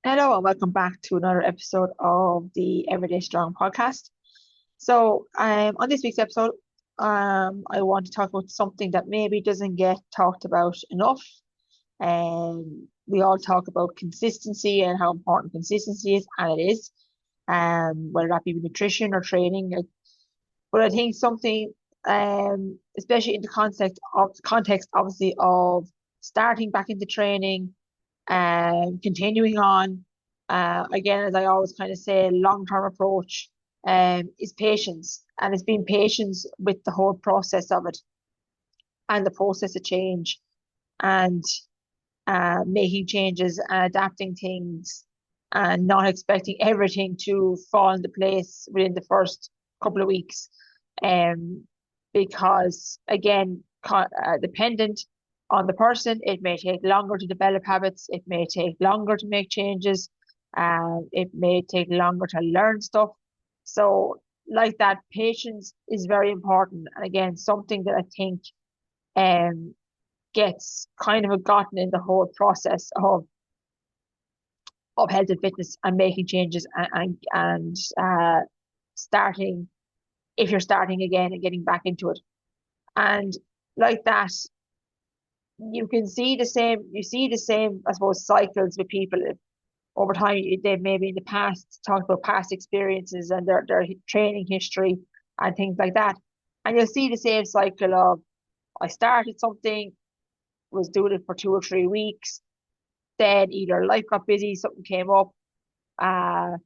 Hello and welcome back to another episode of the Everyday Strong podcast. On this week's episode, I want to talk about something that maybe doesn't get talked about enough. We all talk about consistency and how important consistency is, and it is. Whether that be with nutrition or training, but I think something, especially in the context obviously of starting back into training and continuing on. Again, as I always kind of say, long-term approach is patience, and it's been patience with the whole process of it and the process of change and making changes and adapting things and not expecting everything to fall into place within the first couple of weeks. Um, because again, dependent on the person, it may take longer to develop habits, it may take longer to make changes, it may take longer to learn stuff. So, like that, patience is very important. And again, something that I think um gets kind of forgotten in the whole process of health and fitness and making changes and starting if you're starting again and getting back into it. And like that, you see the same, I suppose, cycles with people over time. They've maybe in the past talked about past experiences and their training history and things like that. And you'll see the same cycle of I started something, was doing it for 2 or 3 weeks, then either life got busy, something came up, uh,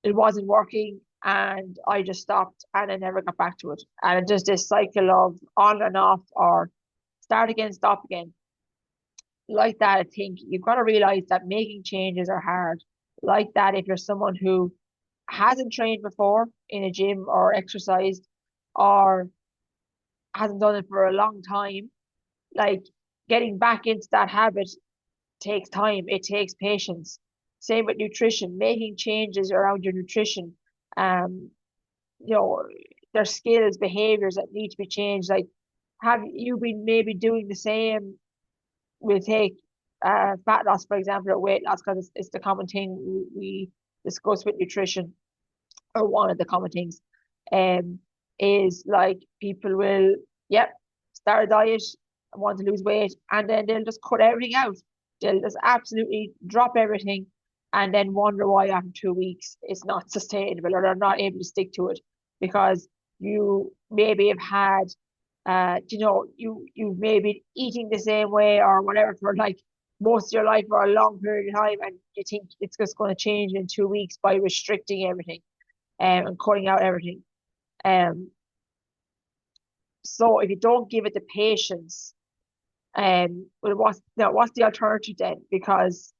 it wasn't working, and I just stopped and I never got back to it. And it's just this cycle of on and off or start again, stop again. Like that, I think you've got to realize that making changes are hard. Like that, if you're someone who hasn't trained before in a gym or exercised or hasn't done it for a long time, like getting back into that habit takes time, it takes patience. Same with nutrition, making changes around your nutrition. Um, you know, there's skills, behaviors that need to be changed. Like, have you been maybe doing the same? We'll take fat loss, for example, or weight loss, because it's the common thing we discuss with nutrition, or one of the common things. Um, is like people will, yep, start a diet and want to lose weight, and then they'll just cut everything out. They'll just absolutely drop everything and then wonder why after 2 weeks it's not sustainable or they're not able to stick to it because you maybe have had you've maybe eating the same way or whatever for like most of your life or a long period of time, and you think it's just going to change in 2 weeks by restricting everything and cutting out everything. Um, so if you don't give it the patience, well, what's the alternative then? Because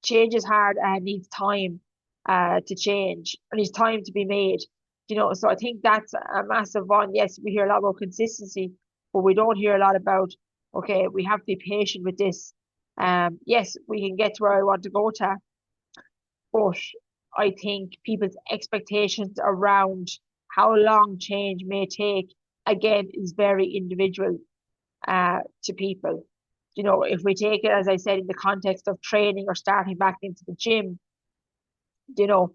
change is hard and it needs time to change and needs time to be made. So I think that's a massive one. Yes, we hear a lot about consistency, but we don't hear a lot about, okay, we have to be patient with this. Yes, we can get to where I want to go to, but I think people's expectations around how long change may take, again, is very individual to people. If we take it, as I said, in the context of training or starting back into the gym, you know,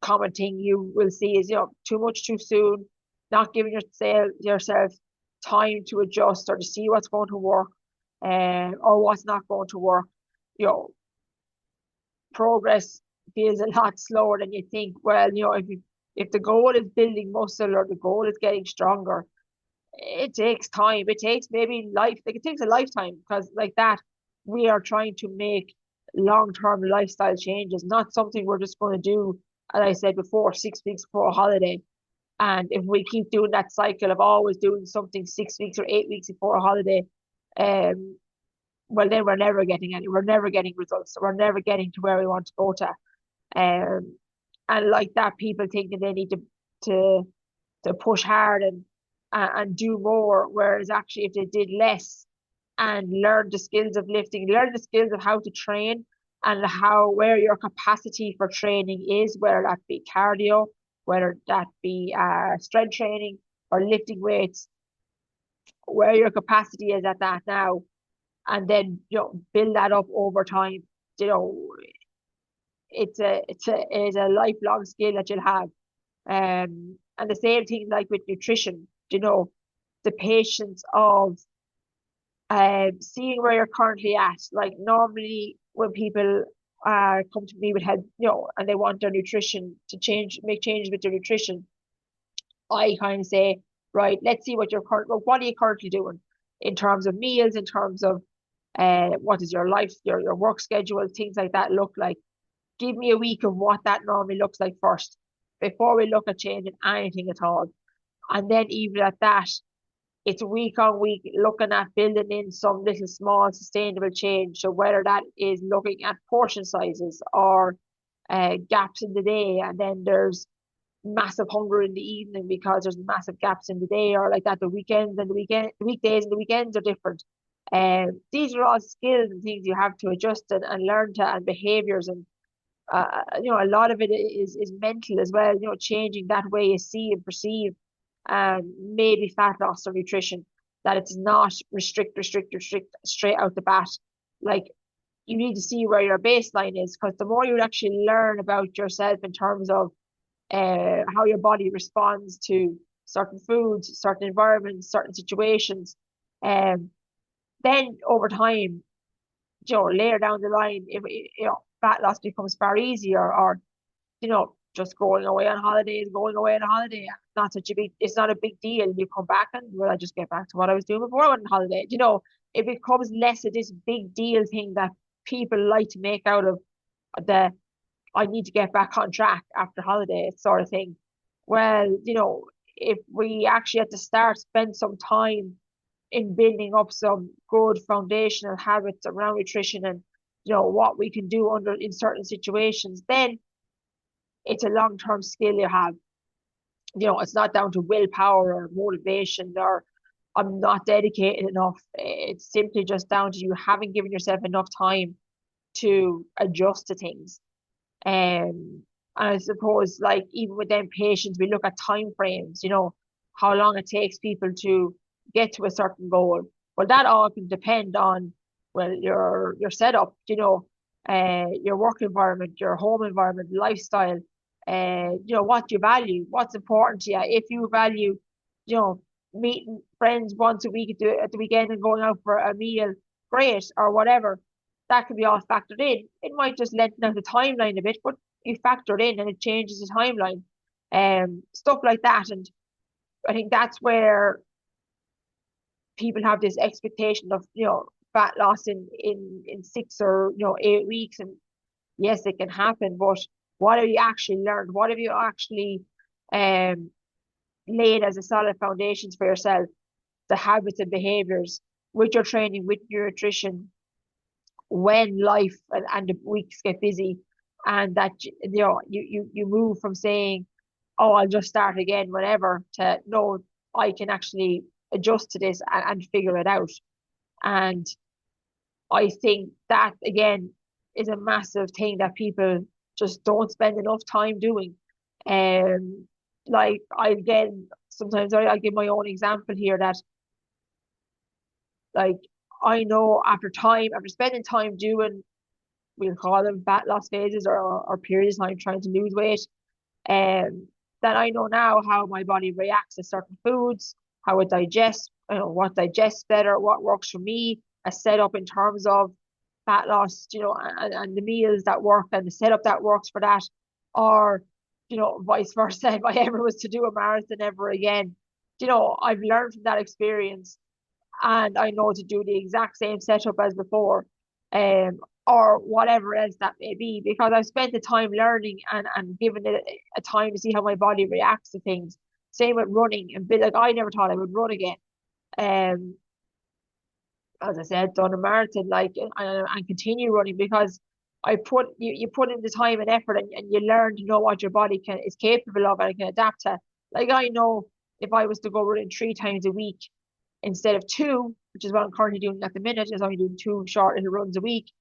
common thing you will see is, too much too soon, not giving yourself time to adjust or to see what's going to work or what's not going to work. You know, progress feels a lot slower than you think. Well, if the goal is building muscle or the goal is getting stronger, it takes time. It takes maybe it takes a lifetime because like that, we are trying to make long-term lifestyle changes, not something we're just going to do, as I said before, 6 weeks before a holiday. And if we keep doing that cycle of always doing something 6 weeks or 8 weeks before a holiday, um, well, then we're never getting any, we're never getting results. We're never getting to where we want to go to. Um, and like that, people think that they need to to push hard and do more, whereas actually if they did less and learn the skills of lifting, learn the skills of how to train and how where your capacity for training is, whether that be cardio, whether that be strength training or lifting weights, where your capacity is at that now, and then build that up over time. you know, it is a lifelong skill that you'll have. And the same thing like with nutrition, the patience of seeing where you're currently at. Like normally when people come to me with health, and they want their nutrition to change, make changes with their nutrition, I kind of say, right, let's see what are you currently doing in terms of meals, in terms of what is your life, your work schedule, things like that look like. Give me a week of what that normally looks like first before we look at changing anything at all. And then even at that, it's week on week looking at building in some little small sustainable change. So whether that is looking at portion sizes or gaps in the day, and then there's massive hunger in the evening because there's massive gaps in the day, or like that the weekends and the weekdays and the weekends are different. These are all skills and things you have to adjust and learn to, and behaviors, and a lot of it is mental as well, changing that way you see and perceive, maybe fat loss or nutrition, that it's not restrict straight out the bat. Like, you need to see where your baseline is, because the more you actually learn about yourself in terms of how your body responds to certain foods, certain environments, certain situations, then over time, later down the line, if fat loss becomes far easier, or just going away on holiday. Not such a big, it's not a big deal. You come back and, well, I just get back to what I was doing before I went on holiday. It becomes less of this big deal thing that people like to make out of the, I need to get back on track after holiday sort of thing. Well, if we actually at the start spend some time in building up some good foundational habits around nutrition, and what we can do in certain situations, then it's a long-term skill you have. It's not down to willpower or motivation or I'm not dedicated enough. It's simply just down to you haven't given yourself enough time to adjust to things. And I suppose, like, even with them patients, we look at time frames, how long it takes people to get to a certain goal. Well, that all can depend on, well, your setup, your work environment, your home environment, lifestyle, what you value, what's important to you. If you value, meeting friends once a week at the weekend and going out for a meal, great, or whatever, that could be all factored in. It might just lengthen out the timeline a bit, but you factor it in and it changes the timeline. Stuff like that. And I think that's where people have this expectation of, fat loss in 6 or 8 weeks. And yes, it can happen, but what have you actually learned? What have you actually laid as a solid foundations for yourself? The habits and behaviors with your training, with your nutrition, when life and the weeks get busy, and that you move from saying, oh, I'll just start again whenever, to no, I can actually adjust to this and figure it out. And I think that again is a massive thing that people just don't spend enough time doing. Like, sometimes I give my own example here, that, like, I know after spending time doing, we'll call them fat loss phases, or periods of time trying to lose weight, that I know now how my body reacts to certain foods, how it digests, what digests better, what works for me, a setup in terms of fat loss, and the meals that work and the setup that works for that, or, vice versa, if I ever was to do a marathon ever again, I've learned from that experience, and I know to do the exact same setup as before, or whatever else that may be, because I've spent the time learning and given it a time to see how my body reacts to things. Same with running, and like, I never thought I would run again. Um, as I said, done a marathon, like, and continue running, because you put in the time and effort, and you learn to know what your body is capable of and can adapt to. Like, I know if I was to go running 3 times a week instead of 2, which is what I'm currently doing at the minute, is only doing 2 short little runs a week.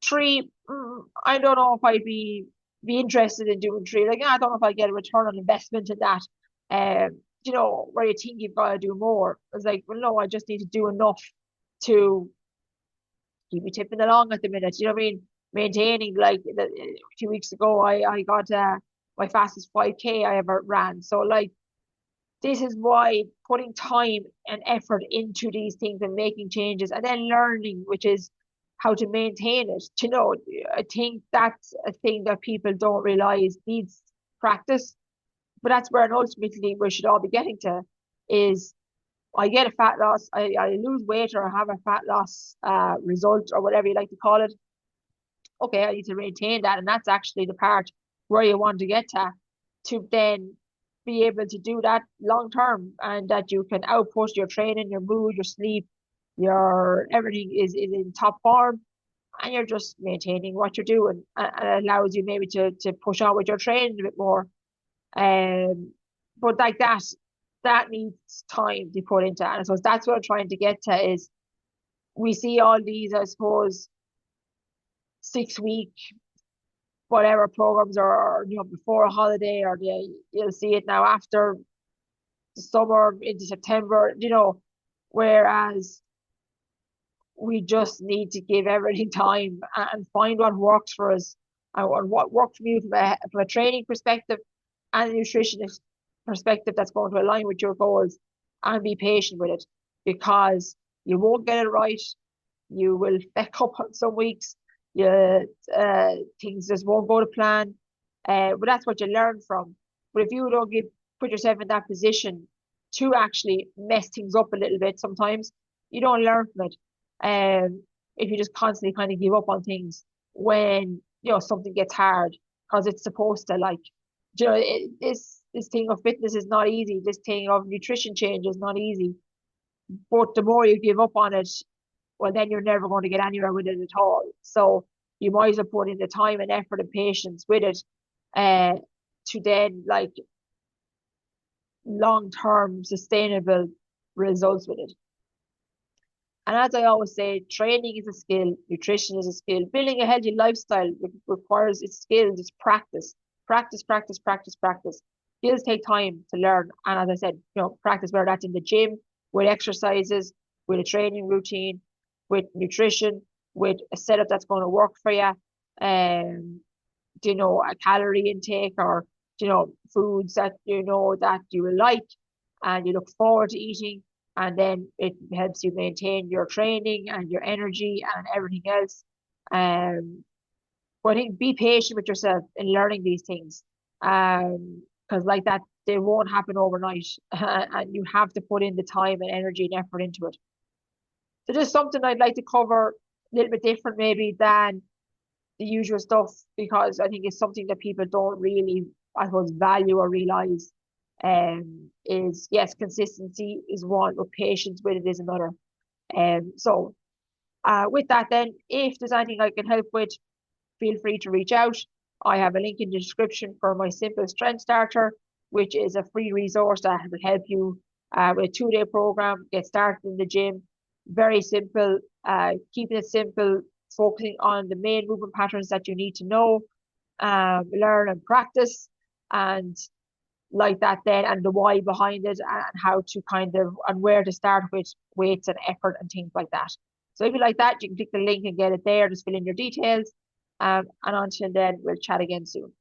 3, I don't know if I'd be interested in doing 3. Like, I don't know if I get a return on investment in that. Where you think you've got to do more. It's like, well, no, I just need to do enough to keep me tipping along at the minute. You know what I mean? maintaining, like a few weeks ago, I got my fastest 5K I ever ran. So like this is why putting time and effort into these things and making changes and then learning, which is how to maintain it. You know, I think that's a thing that people don't realize needs practice. But that's where ultimately we should all be getting to is I get a fat loss, I lose weight or I have a fat loss result or whatever you like to call it. Okay, I need to maintain that. And that's actually the part where you want to get to then be able to do that long term and that you can output your training, your mood, your sleep, your everything is in top form and you're just maintaining what you're doing and it allows you maybe to push on with your training a bit more. Um, but like that needs time to put into it. And so that's what I'm trying to get to is we see all these, I suppose, 6 week whatever programs are before a holiday or you'll see it now after the summer into September, whereas we just need to give everything time and find what works for us and what worked for you from a training perspective and a nutritionist perspective that's going to align with your goals and be patient with it because you won't get it right. You will feck up on some weeks. Things just won't go to plan. But that's what you learn from. But if you don't put yourself in that position to actually mess things up a little bit sometimes, you don't learn from it. If you just constantly kind of give up on things when something gets hard because it's supposed to this thing of fitness is not easy. This thing of nutrition change is not easy. But the more you give up on it, well, then you're never going to get anywhere with it at all. So you might as well put in the time and effort and patience with it to then like long-term sustainable results with it. And as I always say, training is a skill, nutrition is a skill, building a healthy lifestyle requires its skills, it's practice. Practice, practice, practice, practice. Skills take time to learn. And as I said, practice whether that's in the gym, with exercises, with a training routine, with nutrition, with a setup that's going to work for you, a calorie intake or, foods that that you will like and you look forward to eating. And then it helps you maintain your training and your energy and everything else. But I think be patient with yourself in learning these things. Because like that, they won't happen overnight. And you have to put in the time and energy and effort into it. So just something I'd like to cover a little bit different maybe than the usual stuff because I think it's something that people don't really, I suppose, value or realize. Is yes, consistency is one, but patience with it is another. So with that then, if there's anything I can help with, feel free to reach out. I have a link in the description for my Simple Strength Starter, which is a free resource that will help you with a 2-day program, get started in the gym. Very simple, keeping it simple, focusing on the main movement patterns that you need to know, learn and practice, and like that then, and the why behind it, and how to and where to start with weights and effort and things like that. So if you like that, you can click the link and get it there, just fill in your details. And until then, we'll chat again soon.